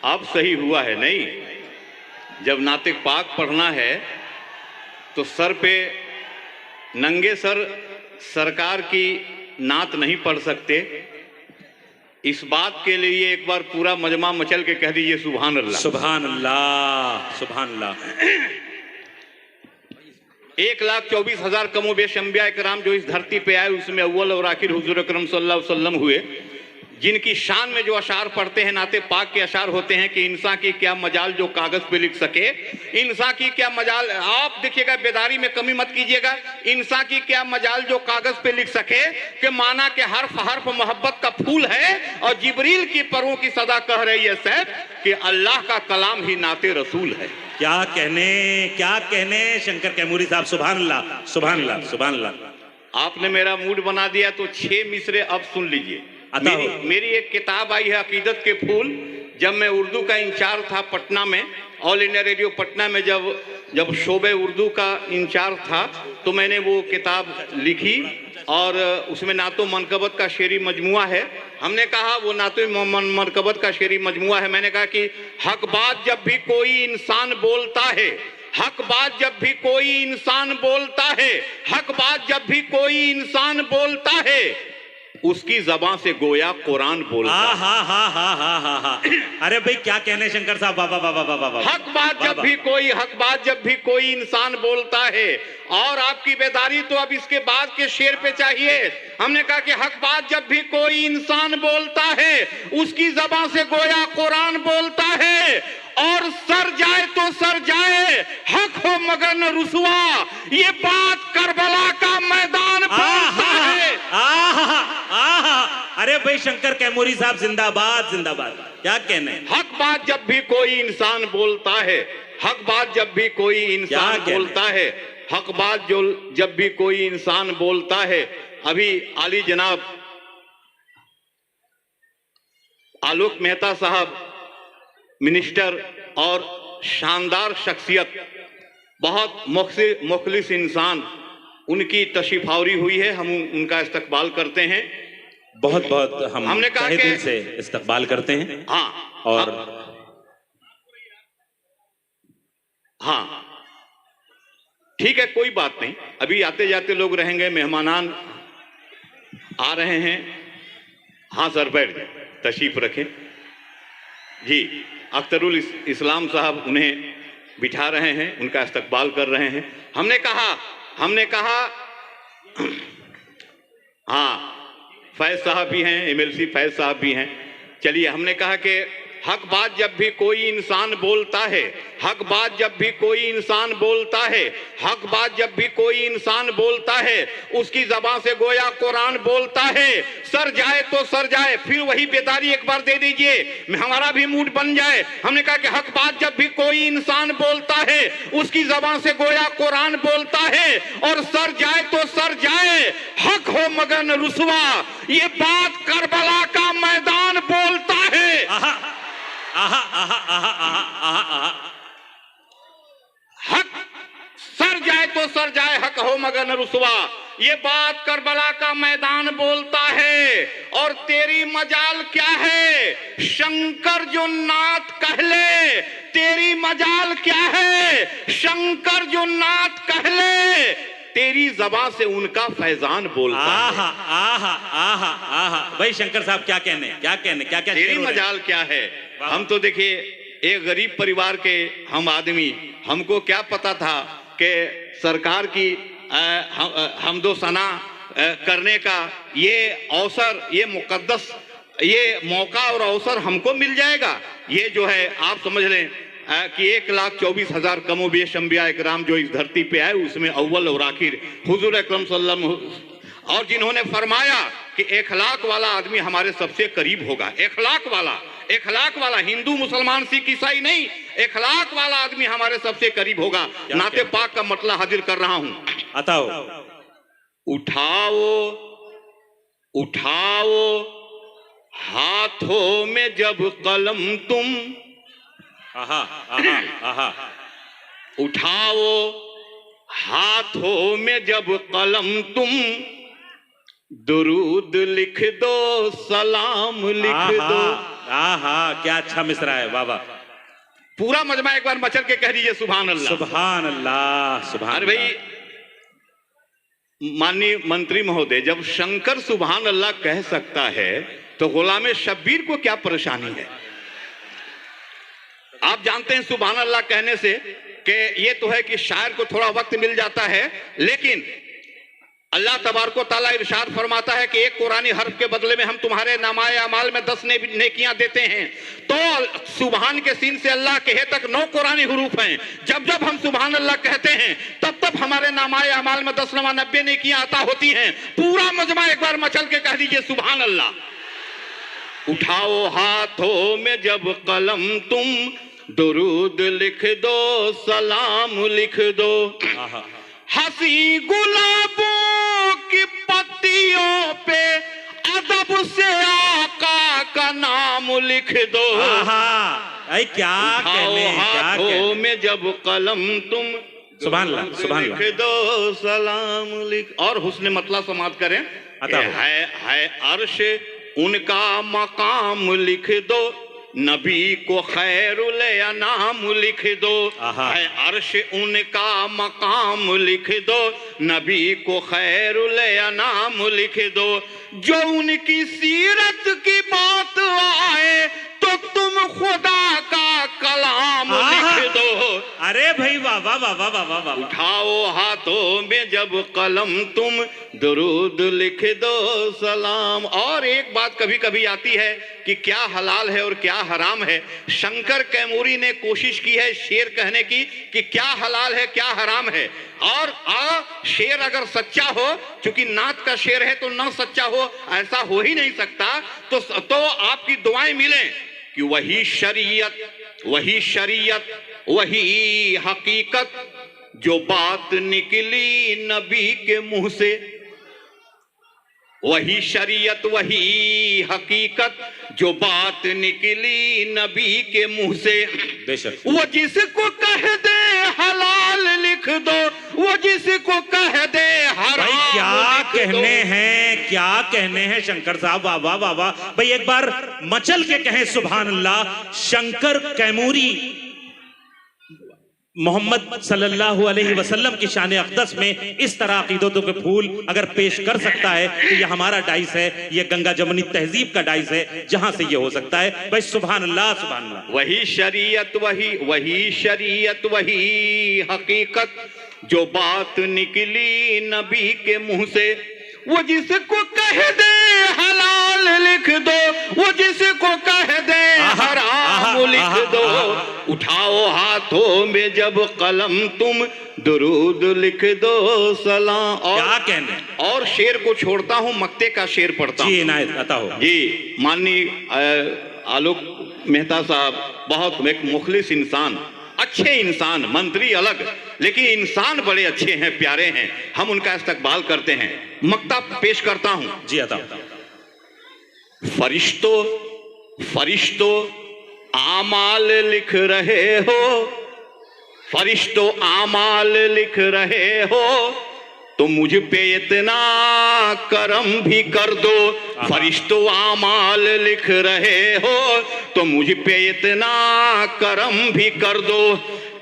अब सही हुआ है नहीं। जब नाते पाक पढ़ना है तो सर पे नंगे सर सरकार की नात नहीं पढ़ सकते। इस बात के लिए एक बार पूरा मजमा मचल के कह दीजिए सुभान अल्लाह। सुभान अल्लाह, सुभान अल्लाह। 1,24,000 कमोबेश अंबिया इकराम जो इस धरती पे आए उसमें अव्वल और आखिर हुजूर अकरम सल्लल्लाहु अलैहि वसल्लम हुए, जिनकी शान में जो अशार पढ़ते हैं नाते पाक के अशार होते हैं कि इंसान की क्या मजाल जो कागज पे लिख सके, इंसान की क्या मजाल। आप देखिएगा बेदारी में कमी मत कीजिएगा। इंसान की क्या मजाल जो कागज पे लिख सके कि माना के हर्फ हर्फ मोहब्बत का फूल है और जिब्रील की परों की सदा कह रही है सैफ कि अल्लाह का कलाम ही नाते रसूल है। क्या कहने शंकर कैमूरी साहब, सुभान अल्लाह, सुभान अल्लाह, सुभान अल्लाह। आपने मेरा मूड बना दिया तो 6 मिसरे अब सुन लीजिए। मेरी एक किताब आई है अकीदत के फूल। जब मैं उर्दू का इंचार्ज था पटना में, ऑल इंडिया रेडियो पटना में, जब शोबे उर्दू का इंचार्ज था तो मैंने वो किताब लिखी और उसमें नातो मनकबत का शेरी मजमुआ है। हमने कहा वो नातो मनकबत का शेरी मजमुआ है। मैंने कहा कि हक बात जब भी कोई इंसान बोलता है, हक बात जब भी कोई इंसान बोलता है, हक बात जब भी कोई इंसान बोलता है, उसकी जबान से गोया कुरान बोलता है। हा। अरे भाई क्या कहने शंकर साहब, बाबा बाबा बाबा। हक बात जब भी कोई इंसान बोलता है। और आपकी बेदारी तो अब इसके बाद के शेर पे चाहिए। हमने कहा कि हक बात जब भी कोई इंसान बोलता है उसकी जबान से गोया कुरान बोलता है। और सर जाए तो सर जाए, हक हो मगर न रुसवा, ये बात करबला का मैदान बोलता है। अरे भाई शंकर कैमूरी साहब जिंदाबाद, जिंदाबाद। क्या कहने, हक बात जब भी कोई इंसान बोलता है, हक बात जब भी कोई इंसान बोलता है, हक बात जो जब भी कोई इंसान बोलता है। अभी आली जनाब आलोक मेहता साहब मिनिस्टर और शानदार शख्सियत, बहुत मुखलिस इंसान, उनकी तशरीफावरी हुई है। हम उनका इस्तकबाल करते हैं। बहुत बहुत हमने कहा कि दिल से इस्तकबाल करते हैं। हाँ, और हाँ ठीक है, कोई बात नहीं। अभी आते जाते लोग रहेंगे, मेहमानान आ रहे हैं। हाँ सर, बैठ जाए, तशरीफ रखें जी। अख्तरुल इस्लाम साहब उन्हें बिठा रहे हैं, उनका इस्तकबाल कर रहे हैं। हमने कहा हाँ, फैज साहब भी हैं, एमएलसी फैज साहब भी हैं। चलिए, हमने कहा कि हक बात जब भी कोई इंसान बोलता है, हक बात जब भी कोई इंसान बोलता है, हक बात जब भी कोई इंसान बोलता है, उसकी जबान से गोया कुरान बोलता है। सर जाए तो सर जाए। फिर वही बेदारी एक बार दे दीजिए, हमारा भी मूड बन जाए। हमने कहा कि हक बात जब भी कोई इंसान बोलता है उसकी जबान से गोया कुरान बोलता है। और सर जाए तो सर जाए, हक हो मगर न रुसवा, ये बात करबला का मैदान बोलता है। हक सर जाए तो सर जाए, हक हो मगर न रुसवा, ये बात करबला का मैदान बोलता है। और तेरी मजाल क्या है, शंकर जो नात कहले, तेरी मजाल क्या है, शंकर जो नात कहले, तेरी जबान से उनका फैजान बोलता है। भाई शंकर साहब क्या कहने, तेरी मजाल क्या है। हम तो देखिए एक गरीब परिवार के हम आदमी, हमको क्या पता था कि सरकार की हमदो सना करने का ये अवसर, ये मुकद्दस, ये मौका और अवसर हमको मिल जाएगा। ये जो है आप समझ लें कि 1,24,000 कमोबेश अंबिया इकराम जो इस धरती पे आए उसमें अव्वल और आखिर हुजूर अकरम सल्लल्लाहु, और जिन्होंने फरमाया कि इखलाक वाला आदमी हमारे सबसे करीब होगा। इखलाक वाला हिंदू मुसलमान सिख ईसाई नहीं, इखलाक वाला आदमी हमारे सबसे करीब होगा। नाते पाक का मतलब हाजिर कर रहा हूं। बताओ। उठाओ हाथों में जब कलम तुम, उठाओ हाथों में जब कलम तुम, दुरूद लिख दो, सलाम लिख दो। आहा, क्या अच्छा मिसरा है, वाह वाह। पूरा मजमा एक बार मचल के कह दीजिए सुभान अल्लाह। सुभान अल्लाह, सुभान अरे अल्लाह। भाई माननीय मंत्री महोदय, जब शंकर सुभान अल्लाह कह सकता है तो गुलाम शब्बीर को क्या परेशानी है? आप जानते हैं सुभान अल्लाह कहने से कि ये तो है कि शायर को थोड़ा वक्त मिल जाता है, लेकिन अल्लाह तबारक व तआला इरशाद फरमाता है कि एक कुरानी हर्फ के बदले में हम तुम्हारे नामाए अमाल में 10 नेकियां देते हैं। तो सुभान के सीन से अल्लाह के हे तक 9 कुरानी हुरूफ हैं। जब जब हम सुभान अल्लाह कहते हैं तब तब हमारे नामाए अमाल में 10 नमा 90 नेकियां अता होती हैं। पूरा मजमा एक बार मचल के कह दीजिए सुभान अल्लाह। उठाओ हाथों में जब कलम तुम दुरूद लिख दो, सलाम लिख दो। हंसी गुलाबों की पत्तियों पे अदब से आका का नाम लिख दो। अरे क्या कहने, क्या कहने। में जब कलम तुम सुभान अल्लाह, सुभान लिख दो, सलाम लिख। और हुस्न मतला समाप्त करें, है अर्श उनका मकाम लिख दो, नबी को खैरुल अनाम लिख दो। है अर्श उनका मकाम लिख दो, नबी को खैरुल अनाम लिख दो। जो उनकी सीरत की बात आए तो तुम खुदा का कलाम लिख दो। अरे भाई वाह वाह वाह वाह वाह वाह। उठाओ हाथों में जब कलम तुम दुरूद लिख दो, सलाम। और एक बात कभी कभी आती है कि क्या हलाल है और क्या हराम है। शंकर कैमूरी ने कोशिश की है शेर कहने की कि क्या हलाल है क्या हराम है। और शेर अगर सच्चा हो, चूंकि नात का शेर है तो ना सच्चा हो, ऐसा हो ही नहीं सकता। तो आपकी दुआएं मिलें कि वही शरीयत वही हकीकत जो बात निकली नबी के मुंह से। वही शरीयत वही हकीकत जो बात निकली नबी के मुंह से। बेशक वो जिसको कह दे हलाल लिख दो, वो जिसको कह दे हराम क्या लिख कहने दो। हैं, क्या कहने हैं शंकर साहब, वाह वाह वाह वाह। भाई एक बार मचल के कहें सुभान अल्लाह। शंकर कैमूरी मोहम्मद सल्लल्लाहु अलैहि वसल्लम की शान अक़दस में इस तरह अकीदतों के फूल अगर पेश कर सकता है तो ये हमारा डाइस है, ये गंगा जमुनी तहजीब का डाइस है जहां से ये हो सकता है। भाई सुभान अल्लाह, सुभान अल्लाह। वही शरीयत वही हकीकत जो बात निकली नबी के मुंह से। वो जिसको कह दे हलाल लिख दो, वो जिसको कह दे हराम लिख दो। उठाओ हाथों में जब कलम तुम दुरूद लिख दो, सलाम। और क्या कहने। और शेर को छोड़ता हूं, मक्ते का शेर पढ़ता हूं। जी इनायत अता हो। जी माननीय आलोक मेहता साहब बहुत एक मुखलिस इंसान, अच्छे इंसान, मंत्री अलग लेकिन इंसान बड़े अच्छे हैं, प्यारे हैं। हम उनका इस्तकबाल करते हैं। मक्ता पेश करता हूं। जी अता। फरिश्तों आमाल लिख रहे हो, फरिश्तों आमाल लिख रहे हो, तो मुझ पे इतना करम भी कर दो। फरिश्तों आमाल लिख रहे हो तो मुझ पे इतना करम भी कर दो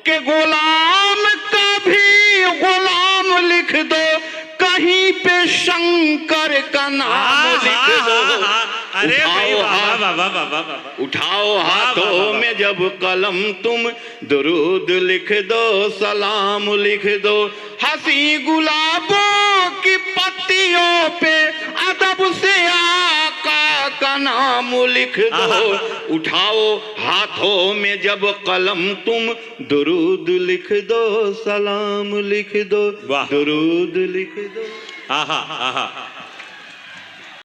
कि गुलाम का भी गुलाम लिख दो, कहीं पे शंकर का नाम लिख दो। अरे भाई वाह वाह वाह वाह वाह। उठाओ हाथों में जब कलम तुम दुरूद लिख दो, सलाम लिख दो। हंसी गुलाबों की पत्तियों पे अदब से आका का नाम लिख दो। उठाओ हाथों में जब कलम तुम दुरूद लिख दो, सलाम लिख दो, दुरूद लिख दो। आहा आहा।